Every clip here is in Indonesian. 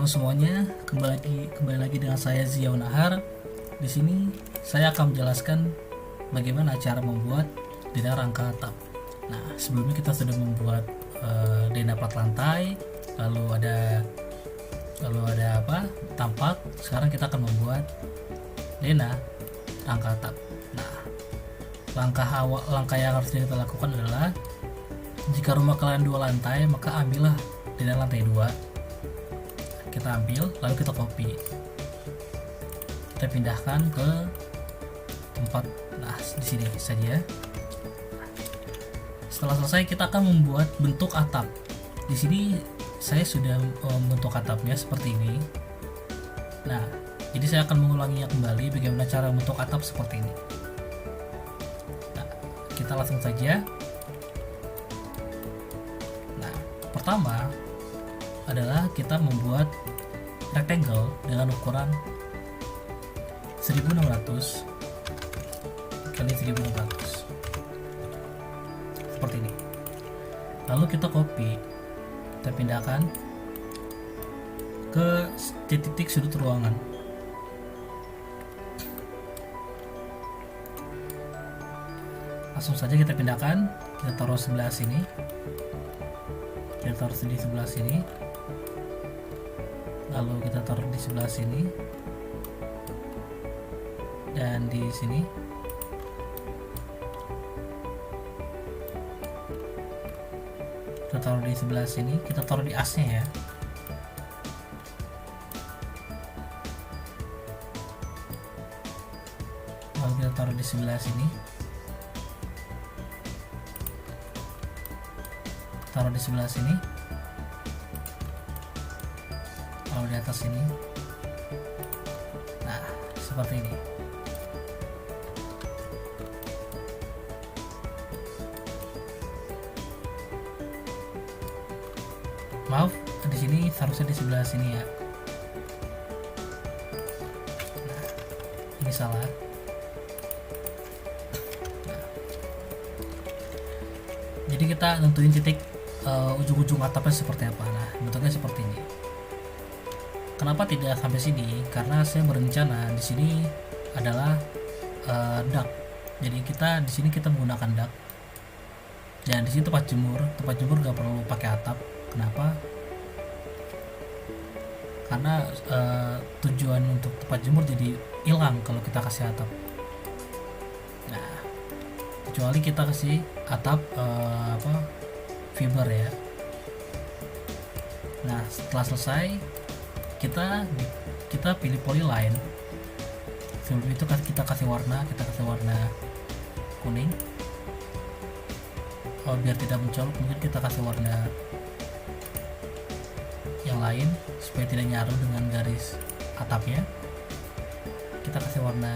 Halo semuanya, kembali lagi dengan saya Ziaun Nahar. Di sini saya akan menjelaskan bagaimana cara membuat dena rangka atap. Nah, sebelumnya kita sudah membuat dena plat lantai, lalu ada tampak. Sekarang kita akan membuat dena rangka atap. Nah, langkah yang harus kita lakukan adalah jika rumah kalian 2 lantai, maka ambillah dena lantai 2. Kita ambil, lalu kita copy, kita pindahkan ke tempat, di sini saja. Setelah selesai, kita akan membuat bentuk atap. Di sini saya sudah membentuk atapnya seperti ini. Nah, jadi saya akan mengulanginya kembali bagaimana cara membentuk atap seperti ini. Nah, kita langsung saja. Nah, pertama adalah kita membuat rectangle dengan ukuran 1600 kali 1600 seperti ini. Lalu kita copy, kita pindahkan ke titik sudut ruangan. Langsung saja kita pindahkan, kita taruh sebelah sini, kita taruh di sebelah sini, lalu kita taruh di sebelah sini dan di sini. Kita taruh di sebelah sini, kita taruh di asnya ya. Lalu kita taruh di sebelah sini, taruh di sebelah sini, lalu di atas sini. Nah, seperti ini. Maaf, di sini harusnya di sebelah sini ya. Nah, ini salah. Nah, jadi kita nentuin titik ujung-ujung atapnya seperti apa. Nah, bentuknya seperti ini. Kenapa tidak sampai sini? Karena saya berencana di sini adalah dak. Jadi di sini kita menggunakan dak. Dan di sini tempat jemur nggak perlu pakai atap. Kenapa? Karena tujuan untuk tempat jemur jadi hilang kalau kita kasih atap. Nah, kecuali kita kasih atap fiber ya. Nah, setelah selesai kita pilih polyline. Sebelum itu kita kasih warna kuning. Biar tidak mencolok, mungkin kita kasih warna yang lain supaya tidak nyaru dengan garis atapnya. Kita kasih warna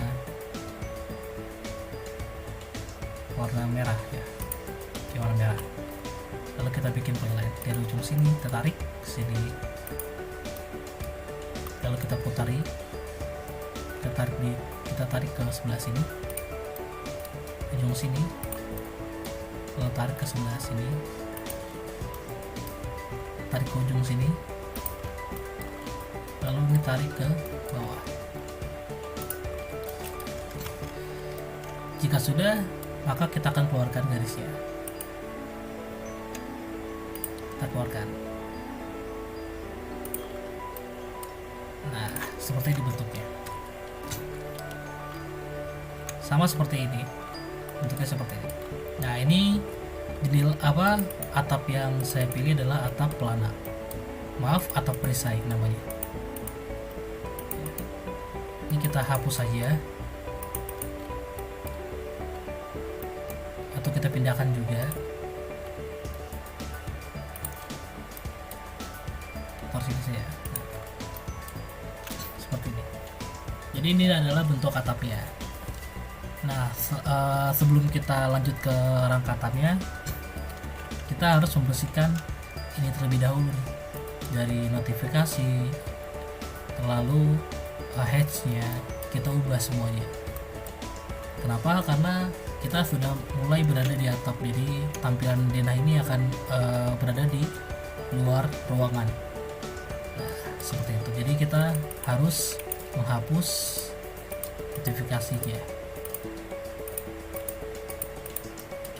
merah ya, warna merah. Lalu kita bikin polyline dari ujung sini, kita tarik ke sini, lalu kita putari, kita tarik ke sebelah sini, ujung sini, lalu tarik ke sebelah sini, tarik ke ujung sini, lalu ini tarik ke bawah. Jika sudah, maka kita akan keluarkan garisnya. Kita keluarkan. Nah, seperti ini bentuknya. Sama seperti ini. Bentuknya seperti ini. Nah, ini atap yang saya pilih adalah atap pelana. Maaf, atap perisai namanya. Ini kita hapus saja. Atau kita pindahkan juga. Taruh sini saja. Seperti ini. Jadi ini adalah bentuk atapnya. Nah, sebelum kita lanjut ke rangka atapnya, kita harus membersihkan ini terlebih dahulu nih. Dari notifikasi, lalu hatch-nya kita ubah semuanya. Kenapa? Karena kita sudah mulai berada di atap, jadi tampilan denah ini akan berada di luar ruangan. Nah, seperti itu. jadi kita harus menghapus notifikasinya.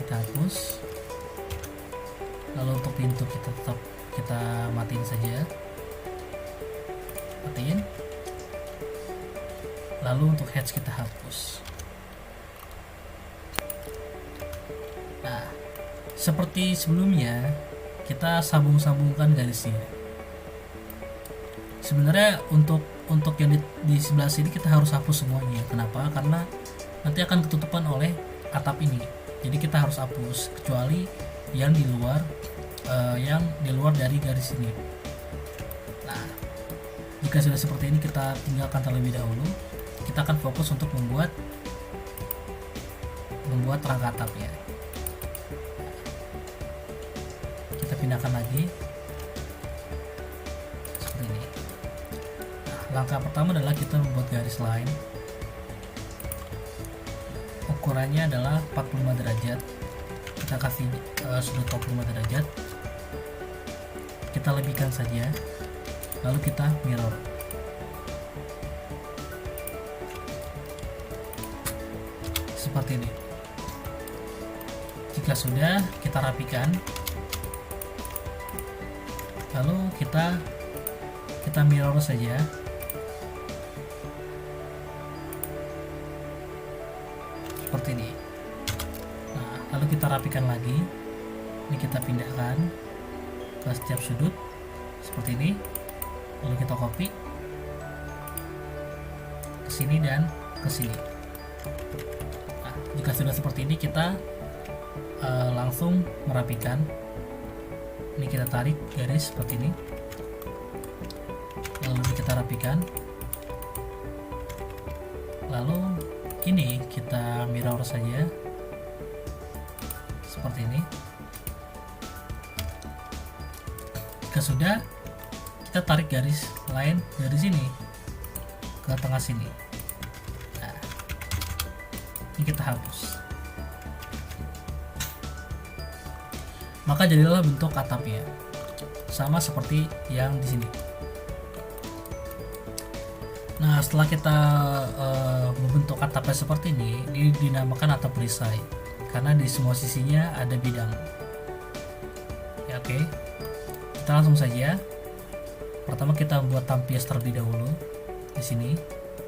Kita hapus. Lalu untuk pintu kita matiin saja, matiin. Lalu untuk hatch kita hapus. Nah, seperti sebelumnya kita sambung-sambungkan garisnya. Sebenarnya untuk yang di sebelah sini kita harus hapus semuanya. Kenapa? Karena nanti akan ketutupan oleh atap ini. Jadi kita harus hapus kecuali yang di luar dari garis ini. Nah, jika sudah seperti ini kita tinggalkan terlebih dahulu. Kita akan fokus untuk membuat rangka atapnya. Kita pindahkan lagi seperti ini. Nah, langkah pertama adalah kita membuat garis line. Ukurannya adalah 45 derajat. Kita kasih sudut 45 derajat. Kita lebihkan saja. Lalu kita mirror. Seperti ini. Jika sudah, kita rapikan. Lalu kita mirror saja. Seperti ini. Nah, lalu kita rapikan lagi. Ini kita pindahkan ke setiap sudut seperti ini. Lalu kita copy ke sini dan ke sini. Nah, jika sudah seperti ini kita langsung merapikan. Ini kita tarik garis seperti ini. Lalu kita rapikan. Lalu ini kita mirror saja seperti ini. Jika sudah, kita tarik garis lain dari sini ke tengah sini. Nah, ini kita hapus. Maka jadilah bentuk atapnya sama seperti yang di sini. Nah, setelah kita membentuk atapnya seperti ini dinamakan atap perisai karena di semua sisinya ada bidang. Ya, oke. Kita langsung saja. Pertama kita membuat tampias terlebih dahulu di sini.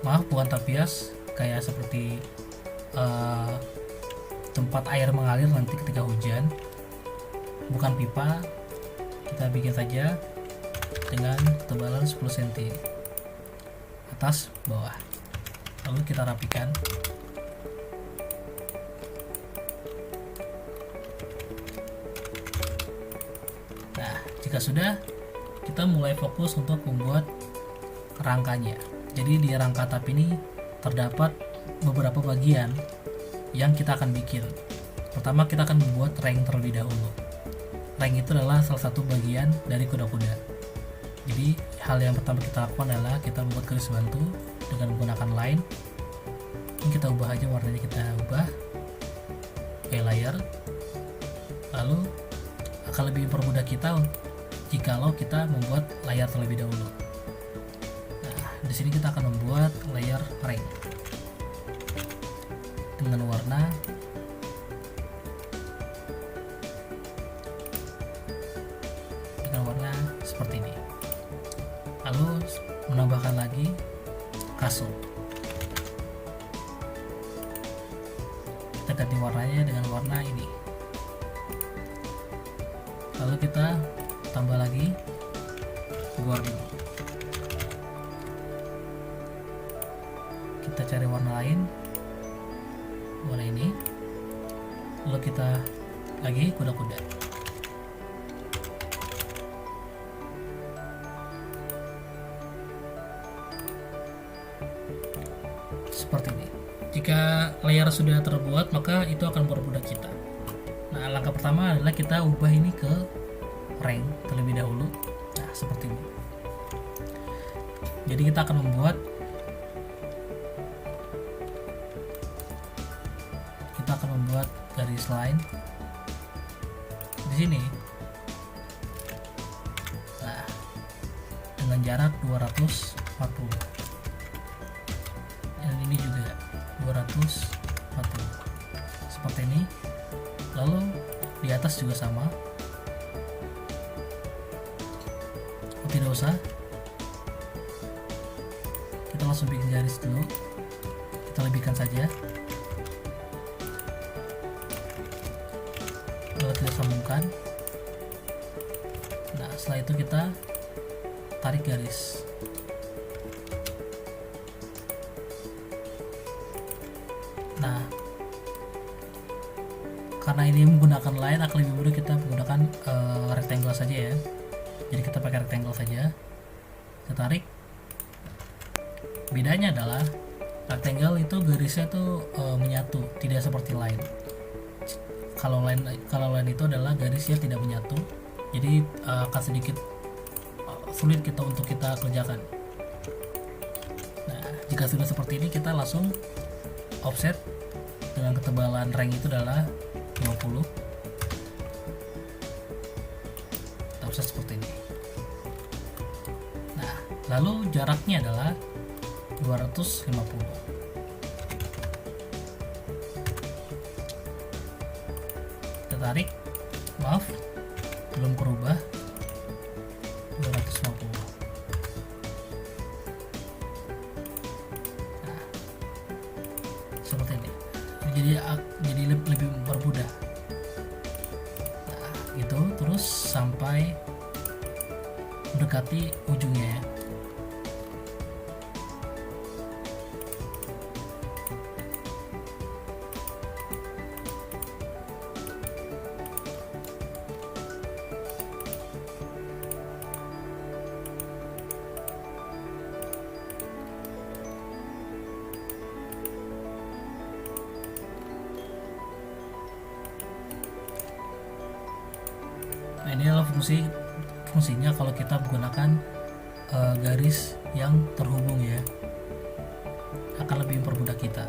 Maaf, bukan tampias kayak seperti tempat air mengalir nanti ketika hujan. Bukan pipa. Kita bikin saja dengan ketebalan 10 cm. Atas bawah. Lalu kita rapikan. Nah, jika sudah, kita mulai fokus untuk membuat rangkanya. Jadi di rangka atap ini terdapat beberapa bagian yang kita akan bikin. Pertama kita akan membuat rank terlebih dahulu. Rank itu adalah salah satu bagian dari kuda-kuda. Jadi hal yang pertama kita lakukan adalah kita membuat garis bantu dengan menggunakan line. Ini kita ubah aja warnanya, kita ubah kayak layer. Lalu akan lebih mempermudah kita jikalau kita membuat layar terlebih dahulu. Nah, di sini kita akan membuat layer rank dengan warna seperti ini. Lalu menambahkan lagi kasut. Kita ganti warnanya dengan warna ini. Lalu kita tambah lagi bording. Kita cari warna lain, warna ini. Lalu kita lagi kuda-kuda. Seperti ini. Jika layer sudah terbuat, maka itu akan mempermudah kita. Nah, langkah pertama adalah kita ubah ini ke rank terlebih dahulu. Nah, seperti ini. Jadi kita akan membuat garis line di sini. Nah, dengan dengan jarak 240, dan ini juga 240 seperti ini. Lalu di atas juga sama, tidak usah, kita langsung bikin garis dulu, kita lebihkan saja, lalu kita sambungkan. Nah setelah itu kita tarik garis. Nah karena ini menggunakan line, akan lebih mudah kita menggunakan rectangle saja ya. Jadi kita pakai rectangle saja, kita tarik. Bedanya adalah rectangle itu garisnya tuh menyatu, tidak seperti line. Kalau line itu adalah garisnya tidak menyatu, jadi akan sedikit sulit kita untuk kita kerjakan. Nah jika sudah seperti ini, kita langsung offset dengan ketebalan ring itu adalah 20. Kita offset seperti ini. Nah lalu jaraknya adalah 250. Kita tarik, maaf belum berubah, 250. Nah seperti ini, jadi lebih mempermudah. Nah gitu terus sampai mendekati ujungnya ya. Nah ini adalah fungsinya kalau kita menggunakan garis yang terhubung ya, akan lebih mempermudah kita.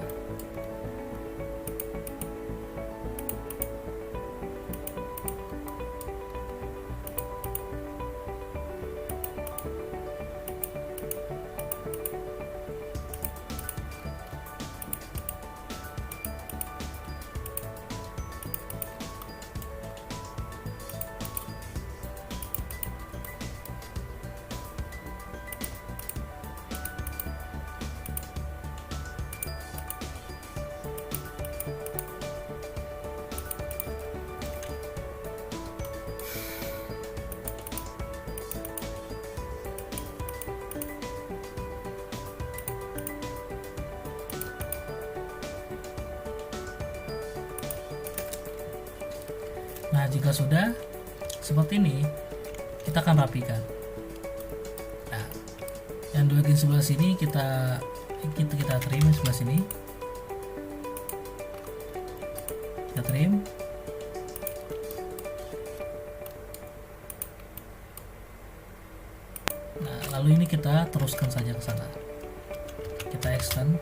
Nah jika sudah seperti ini, kita akan rapikan. Nah yang di bagian sebelah sini kita trim, sebelah sini kita trim. Nah lalu ini kita teruskan saja ke sana, kita extend.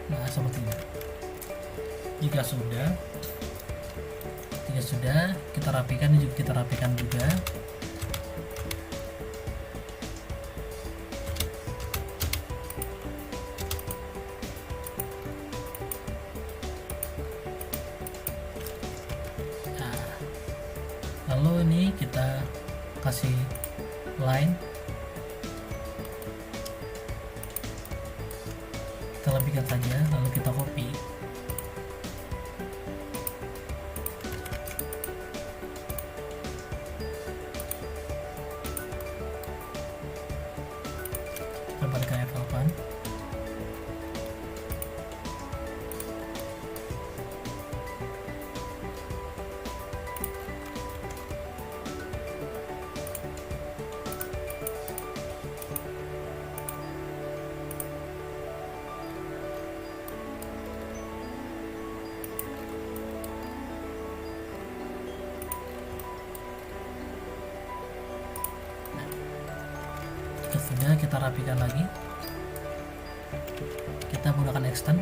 Nah seperti ini. Jika sudah kita rapikan juga. Nah lalu ini kita kasih line, kita lebihkan saja, lalu kita copy. Kembali ke F8. Sudah, kita rapikan lagi, kita menggunakan extend.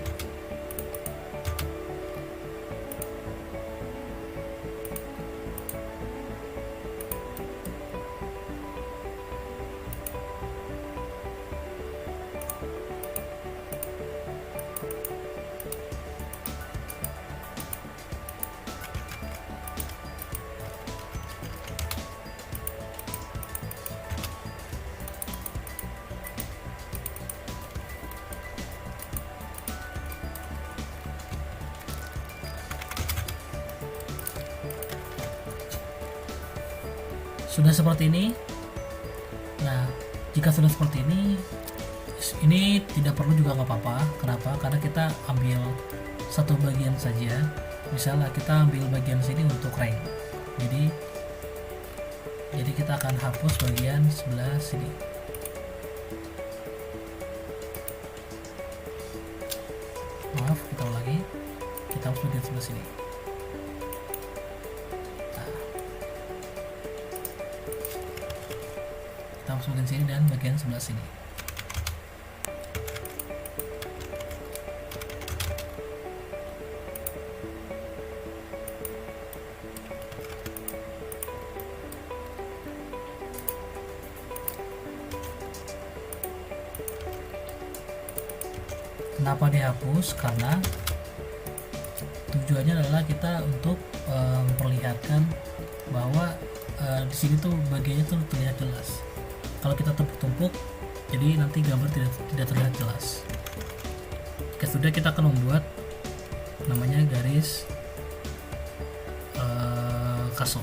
sudah seperti ini. Nah, jika sudah seperti ini tidak perlu juga nggak apa-apa. Kenapa? Karena kita ambil satu bagian saja. Misalnya kita ambil bagian sini untuk rank. Jadi kita akan hapus bagian sebelah sini. Maaf, kita ulangi. Kita hapus bagian sebelah sini. Nah, kita hapus bagian sini dan bagian sebelah sini. Kenapa dihapus? Karena tujuannya adalah kita untuk memperlihatkan bahwa di sini tuh bagiannya tuh terlihat jelas. Kalau kita tumpuk-tumpuk, jadi nanti gambar tidak terlihat jelas. Jika sudah, kita akan membuat namanya garis kaso.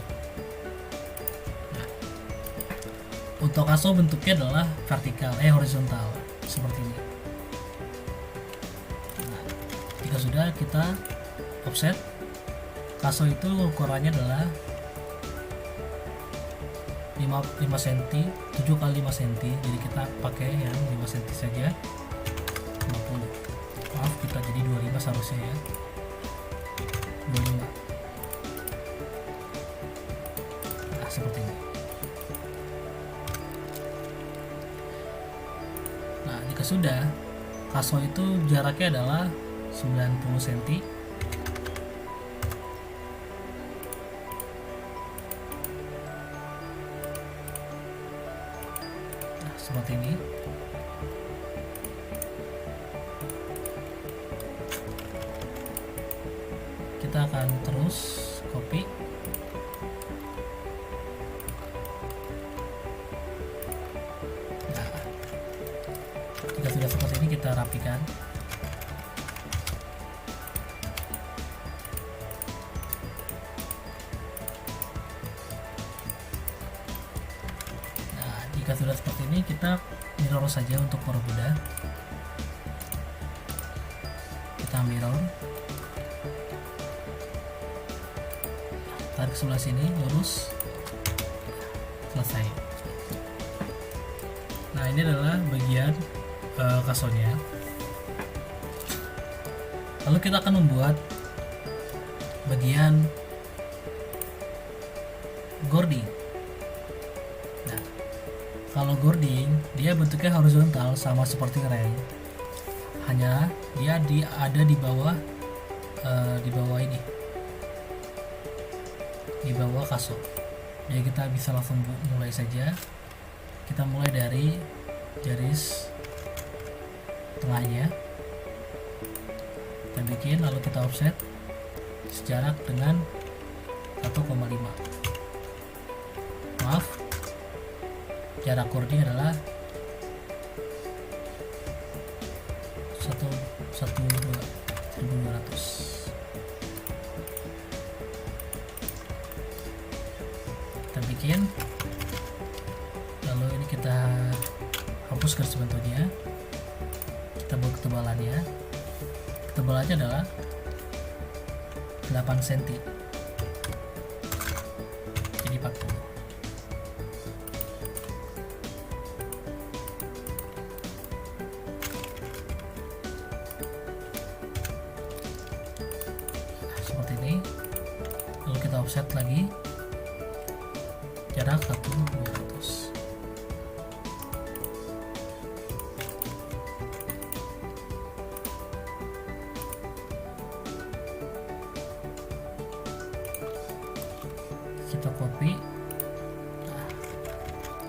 Nah, untuk kaso bentuknya adalah vertikal, horizontal seperti ini. Jika sudah, kita offset. Kaso itu ukurannya adalah 5 cm 7 x 5 cm, jadi kita pakai yang 5 cm saja. 50, maaf, kita jadi 25 seharusnya ya, 25. Nah, seperti ini. Nah, jika sudah, kaso itu jaraknya adalah 90 cm. Nah, seperti ini. Kita akan terus copy. Nah, jika sudah seperti ini, kita rapikan. Jika sudah seperti ini, kita mirror saja untuk Kuda. Kita mirror, tarik ke sebelah sini, lurus, selesai. Nah, ini adalah bagian kasonya. Lalu kita akan membuat bagian gording. Kalau gording, dia bentuknya horizontal sama seperti rank. Hanya dia ada di bawah ini, di bawah kaso. Jadi kita bisa langsung mulai saja. Kita mulai dari garis tengahnya. Kita bikin, lalu kita offset sejarak dengan 1,5. Maaf, jarak gording adalah 1.200. Kita bikin, lalu ini kita hapus garis bentuknya. Kita buat ketebalannya. Ketebalannya adalah 8 cm, jadi 40. Seperti ini. Lalu kita offset lagi, jarak 1.200. Kita copy,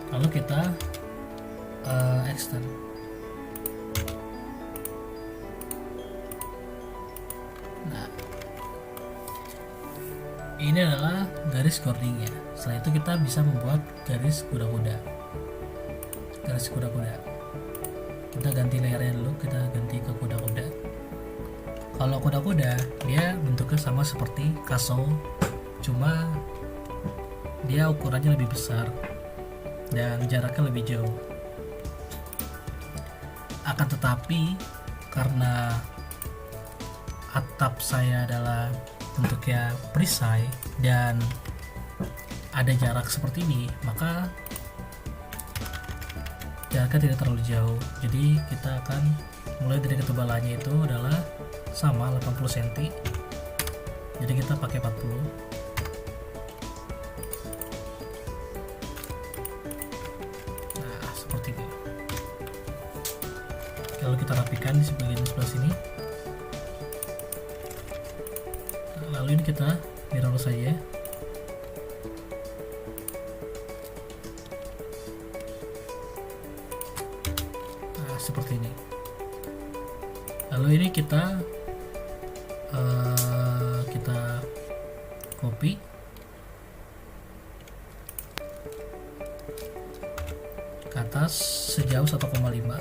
lalu kita extend. Nah, ini adalah garis gordingnya. Setelah itu kita bisa membuat garis kuda-kuda. Garis kuda-kuda. Kita ganti layarnya dulu, kita ganti ke kuda-kuda. Kalau kuda-kuda, dia bentuknya sama seperti kaso, cuma dia ukurannya lebih besar dan jaraknya lebih jauh. Akan tetapi karena atap saya adalah bentuknya perisai dan ada jarak seperti ini, maka jaraknya tidak terlalu jauh. Jadi kita akan mulai dari ketebalannya itu adalah sama 80 cm. Jadi kita pakai 40. Nah, seperti ini. Lalu kita rapikan di bagian sebelah sini. Lalu ini kita mirror saja. Nah, seperti ini. Lalu ini kita copy. Ke atas sejauh 1,5.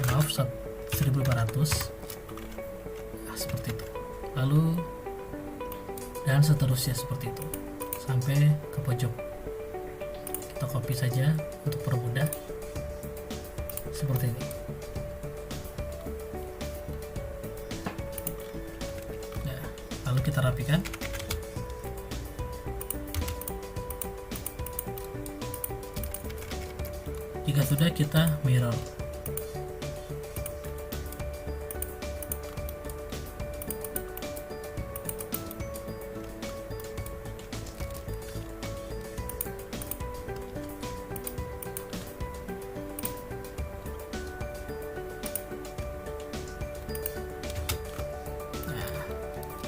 Maaf, 1500. Nah, seperti itu. Lalu dan seterusnya seperti itu sampai ke pojok. Kita copy saja untuk permudah seperti ini. Nah, lalu kita rapikan. Jika sudah, kita mirror.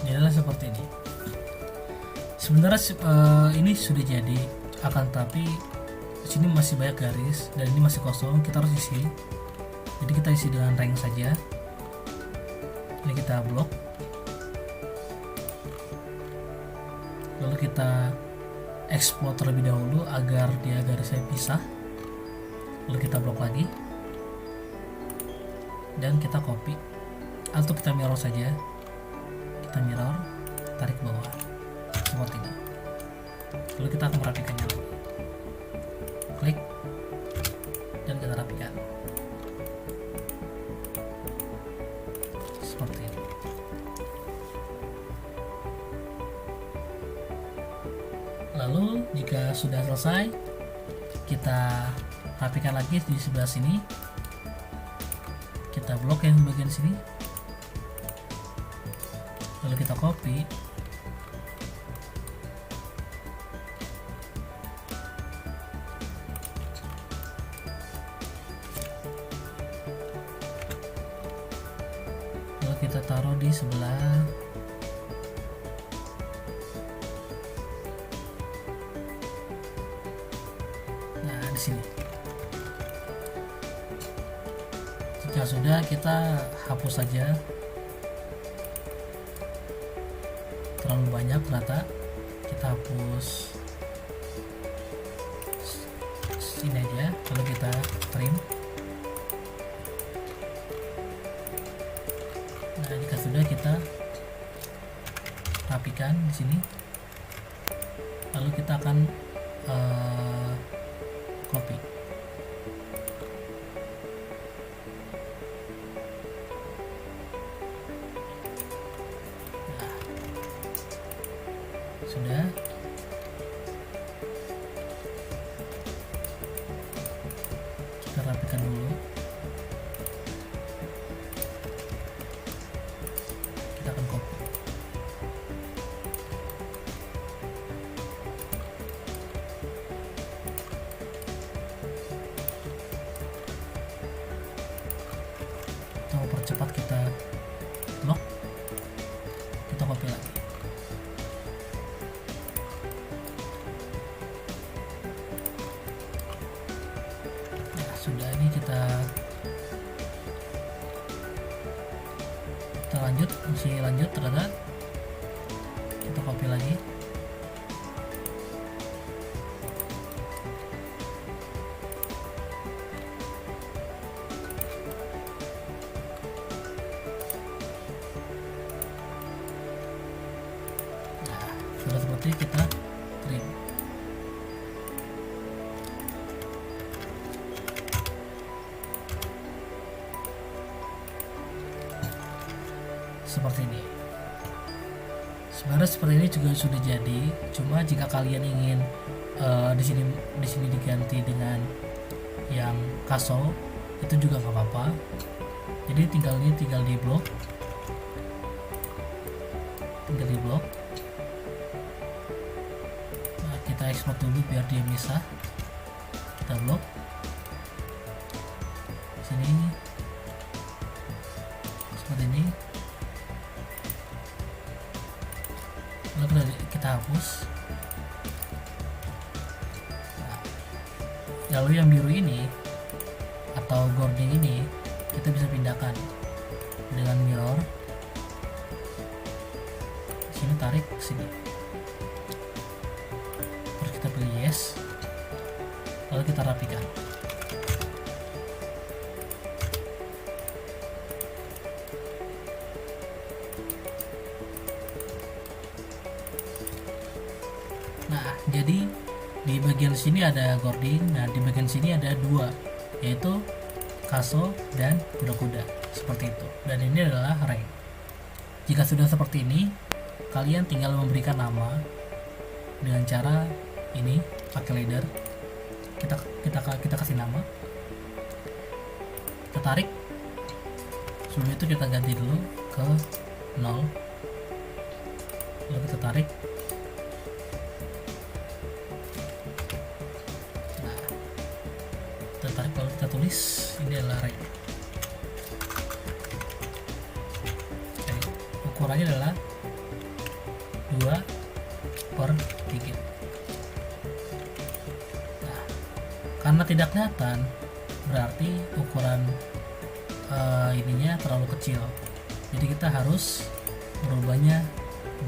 Jadilah seperti ini. Sebenarnya ini sudah jadi, akan tapi di sini masih banyak garis dan ini masih kosong, kita harus isi. Jadi kita isi dengan rank saja. Ini kita blok. Lalu kita export terlebih dahulu agar dia garisnya pisah. Lalu kita blok lagi. Dan kita copy atau kita mirror saja. Kita mirror, tarik ke bawah seperti ini. Lalu kita akan merapikannya lagi. Klik dan kita rapikan seperti ini. Lalu jika sudah selesai, kita rapikan lagi di sebelah sini. Kita blok yang bagian sini. Lalu kita copy. Lalu kita taruh di sebelah di sini. Jika sudah, kita hapus saja. Terlalu banyak ternyata, kita hapus sini aja. Lalu kita trim. Nah, jika sudah, kita rapikan di sini. Lalu kita akan copy. Nah, sudah. Kita rapikan dulu. Kita akan copy. Untuk percepat, kita lock, kita copy lagi. Nah, sudah, ini kita lanjut, masih lanjut ternyata. Kita copy lagi. Sudah seperti kita trim. seperti ini. Sebenarnya seperti ini juga sudah jadi, cuma jika kalian ingin di sini diganti dengan yang castle, itu juga nggak apa-apa. Jadi tinggal di blok, nah, kita export dulu biar dia bisa kita blok sini seperti ini, lalu kita hapus. Nah, lalu yang biru ini atau boarding ini kita bisa pindahkan dengan mirror. Sini tarik ke sini, terus kita pilih yes, lalu kita rapikan. Nah, jadi di bagian sini ada boarding, nah di bagian sini ada dua, yaitu castle dan kuda-kuda, seperti itu. Dan ini adalah rank. Jika sudah seperti ini, kalian tinggal memberikan nama dengan cara ini, pakai ladder. Kita kasih nama, kita tarik. Sebelum itu kita ganti dulu ke 0, lalu kita tarik. Nah, kita tarik lalu kita tulis ini adalah rank. Jadi, ukurannya adalah 2/3. Nah, karena tidak kelihatan, berarti ukuran ininya terlalu kecil. Jadi kita harus merubahnya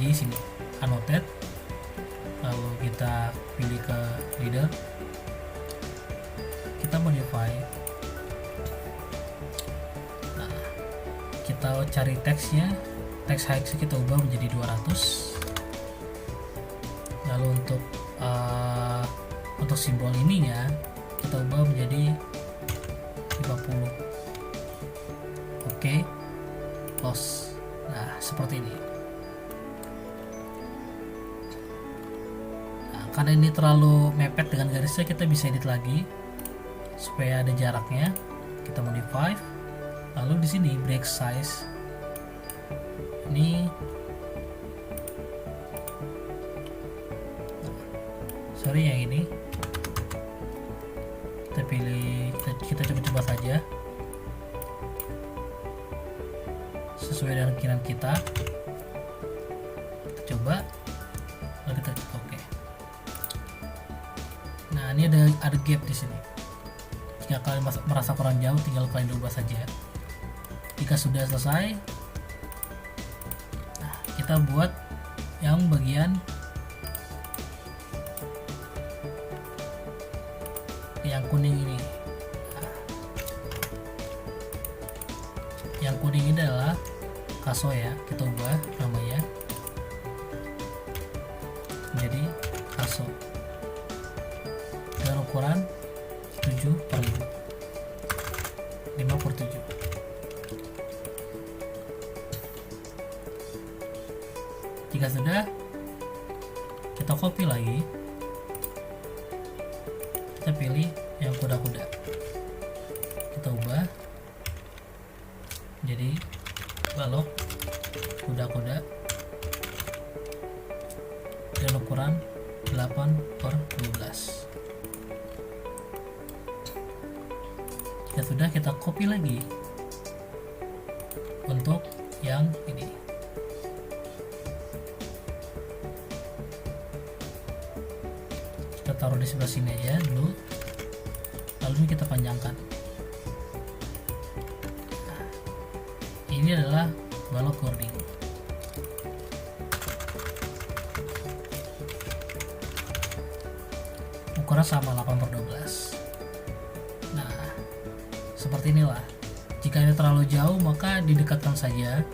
di sini, annotate, lalu kita pilih ke leader, kita modify. Nah, kita cari teksnya, teks height kita ubah menjadi 200. Lalu untuk simbol ininya kita ubah menjadi 50. Oke, close. Nah, seperti ini. Nah, karena ini terlalu mepet dengan garisnya, kita bisa edit lagi supaya ada jaraknya. Kita modify. Lalu di sini break size. Ini sorry yang ini kita pilih, kita coba-coba saja sesuai dengan keinginan kita. Kita coba, lalu kita klik OK. Nah, ini ada gap di sini. Jika kalian merasa kurang jauh, tinggal kalian ubah saja. Jika sudah selesai, nah, kita buat yang bagian yang kuning ini. Nah, yang kuning ini adalah kaso ya, kita ubah namanya menjadi kaso dengan ukuran 7/5, 5/7. Jika sudah, kita copy lagi, kita pilih yang kuda-kuda, kita ubah jadi balok kuda-kuda dengan ukuran 8/12. Jika sudah, kita copy lagi untuk yang ini. Kita taruh di sebelah sini aja dulu, lalu ini kita panjangkan. Nah, ini adalah balok boarding. Ukuran sama 8/12. Nah, seperti inilah. Jika ini terlalu jauh, maka didekatkan saja.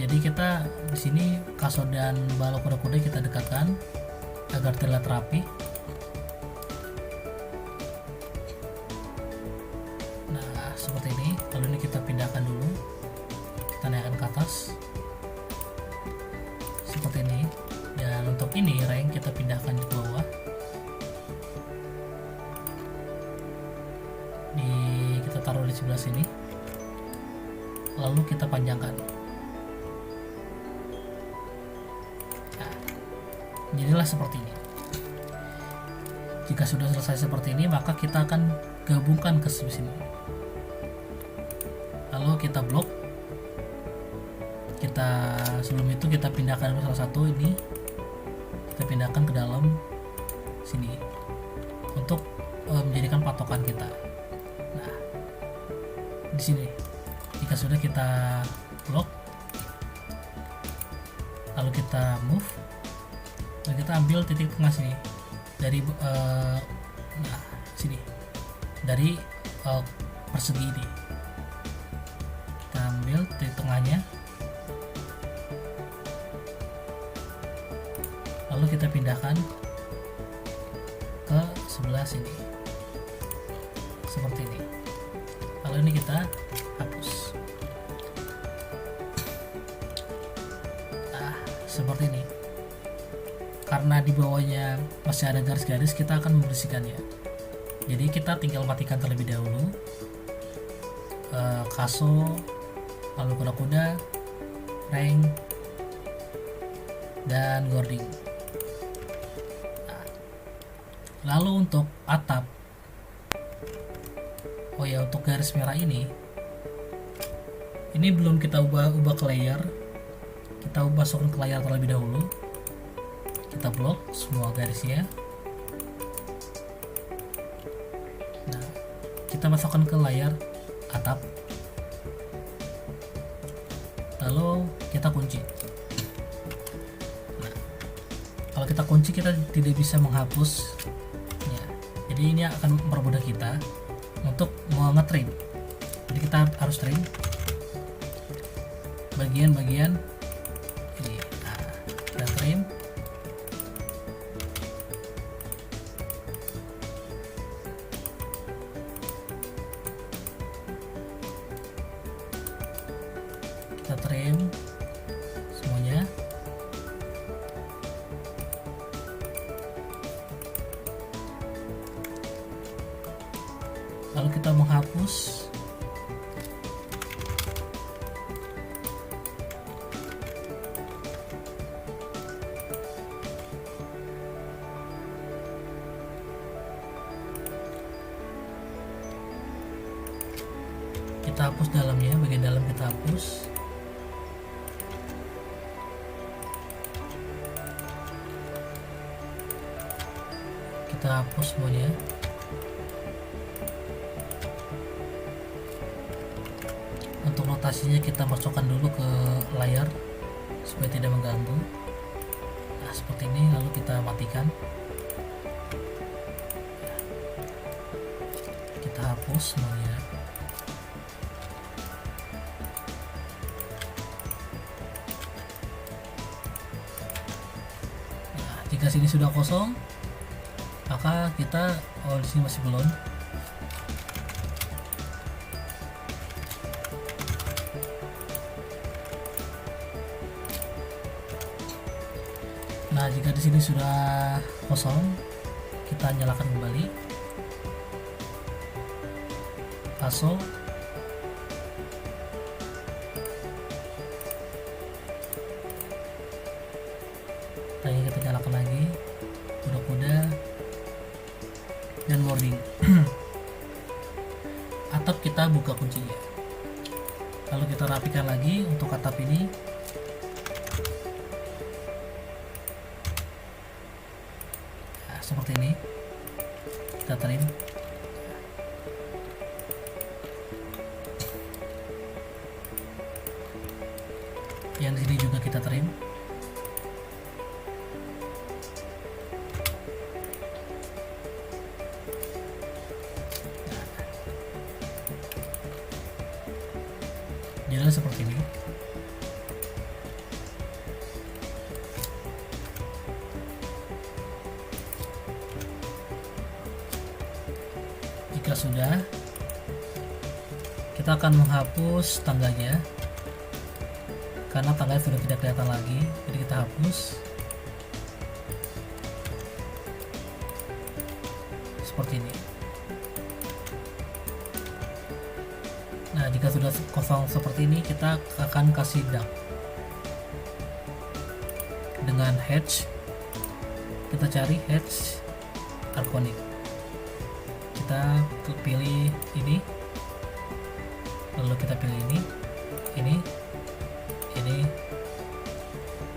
Jadi kita di sini kaso dan balok kuda-kuda kita dekatkan agar terlihat rapi. Nah, seperti ini. Lalu ini kita pindahkan atas seperti ini, dan untuk ini rank kita pindahkan di bawah, kita taruh di sebelah sini, lalu kita panjangkan. Nah, jadilah seperti ini. Jika sudah selesai seperti ini, maka kita akan gabungkan ke sini, lalu kita blok. Sebelum itu kita pindahkan salah satu ini, kita pindahkan ke dalam sini untuk menjadikan patokan kita. Nah, di sini jika sudah kita blok, lalu kita move, dan kita ambil titik tengah sini dari sini, dari persegi ini kita ambil titik tengahnya, lalu kita pindahkan ke sebelah sini seperti ini. Lalu ini kita hapus. Nah, seperti ini. Karena di bawahnya masih ada garis-garis, kita akan membersihkannya. Jadi kita tinggal matikan terlebih dahulu kaso, lalu kuda-kuda, rank, dan gording. Lalu untuk atap, oh ya, untuk garis merah ini belum kita ubah ke layer, kita masukkan ke layar terlebih dahulu. Kita blok semua garisnya. Nah, kita masukkan ke layar atap, lalu kita kunci. Nah, kalau kita kunci, kita tidak bisa menghapus. Jadi ini akan mempermudah kita untuk nge-trim. Jadi kita harus trim bagian-bagian ini. Nah, kita trim. Kita trim semuanya. Lalu kita menghapus. Kita hapus dalamnya, bagian dalam kita hapus. Kita hapus semuanya. Untuk notasinya kita masukkan dulu ke layar supaya tidak mengganggu. Nah, seperti ini, lalu kita matikan. Kita hapus semuanya. Nah, jika sini sudah kosong, maka kita di sini masih belum. Nah, jika di sini sudah kosong, kita nyalakan kembali. Kaso. Lagi kita nyalakan lagi. Kuda-kuda dan boarding. Atap kita buka kuncinya. Lalu kita rapikan lagi untuk atap ini. Seperti ini, kita trim. Yang di sini juga kita trim. Jadi seperti ini. Jika sudah, kita akan menghapus tangganya. karena tanggalnya sudah tidak kelihatan lagi, jadi kita hapus seperti ini. Nah, jika sudah kosong seperti ini, kita akan kasih dark dengan hatch. Kita cari hatch Arconic, kita pilih ini, lalu kita pilih ini,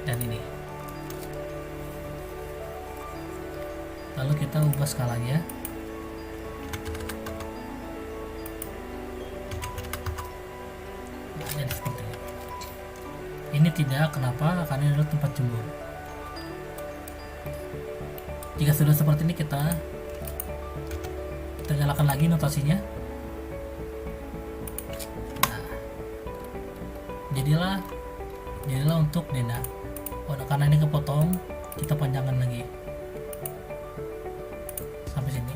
dan ini, lalu kita ubah skalanya. Nah, jadi seperti ini. Ini tidak, kenapa? Karena ini adalah tempat jemur. Jika sudah seperti ini, kita nyalakan lagi notasinya. Nah, jadilah untuk Dena. Karena ini kepotong, kita panjangkan lagi sampai sini.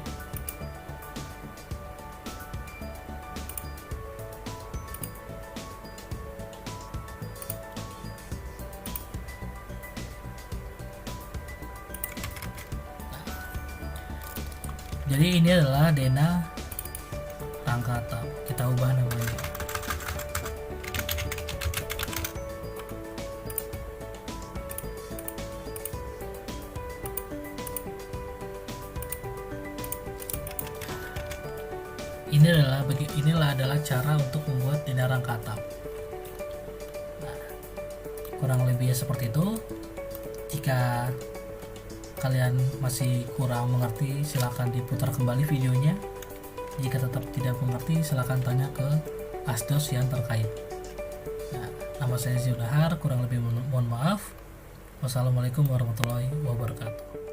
Jadi ini adalah Dena rangka atap. Kita ubah namanya. Inilah adalah cara untuk membuat Dena rangka atap. Nah, kurang lebihnya seperti itu. Jika kalian masih kurang mengerti, silahkan diputar kembali videonya. Jika tetap tidak mengerti, silahkan tanya ke Asdos yang terkait. Nah, nama saya Zionahar, kurang lebih mohon maaf. Wassalamualaikum warahmatullahi wabarakatuh.